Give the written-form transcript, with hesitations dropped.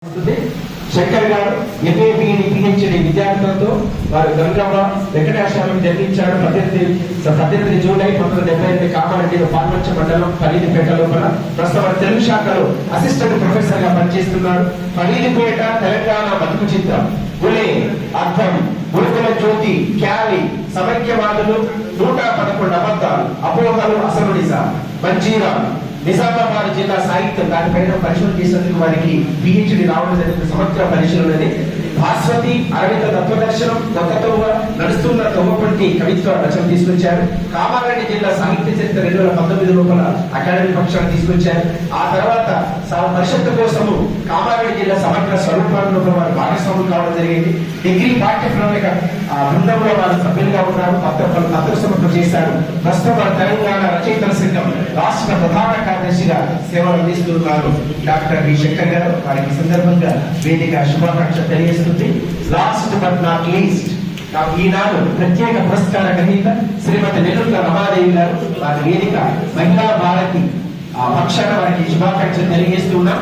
శంకర్ గారు MA B Ed PhD విద్యార్థులతో వారు గంగమ్మ వెంకటేశ్వరం జన్మించారు. 18 జూలై 1978 కామారెడ్డి పాల్వంచ మండలం ఫరీదుపేట లోపల. ప్రస్తుతం తెలుగు శాఖలో అసిస్టెంట్ ప్రొఫెసర్ గా పనిచేస్తున్నారు. ఫరీదుపేట తెలంగాణ బతుకు చిత్రం, గులే, అర్థం, గురుకుల జ్యోతి, క్యాలి, సమైక్యవాదులు, 111 అబద్ధాలు, అపోహలు, అసలు నిజా, మంజీరా, నిజామాబాద్ జిల్లా సాహిత్యం దానిపైన పరిశోధన చేసేందుకు వారికి పిహెచ్డి రావడం జరిగిన సమగ్ర పరిశీలనని భాస్వతి అరవింద తత్వదర్శనం, కొత్తతో నడుస్తున్న తొమ్మపంటి కవిత్వ రచన తీసుకొచ్చారు. కామారెడ్డి జిల్లా సాహిత్య చరిత్ర 2019 లోపల అకాడమీ పక్షాన్ని తీసుకొచ్చారు. ఆ తర్వాత పరిషత్తు కోసము కామారెడ్డి జిల్లా సమగ్ర స్వరూపాలలో వారు భాగస్వాములు కావడం జరిగింది. డిగ్రీ పాఠ్య ప్రణాళిక బృందంలో వారు సభ్యులుగా ఉన్నారు. పత్ర సమర్పణ చేశారు. ప్రస్తుతం తెలంగాణ రచయితల సంఘం రాష్ట్ర ప్రధాన కార్యదర్శిగా సేవలు అందిస్తున్నారు. డాక్టర్ వి శంకర్ గారు వారికి సందర్భంగా వేదిక శుభాకాంక్షలు తెలియజేస్తుంది. లాస్ట్ బట్ నాట్ లీస్ట్ ఈనాడు ప్రత్యేక పురస్కార గ్రహీత శ్రీమతి నెల్లూరు రమాదేవి గారు వారి వేదిక మహిళా భారతి పక్షాన వారికి శుభాకాంక్షలు తెలియజేస్తున్నాం.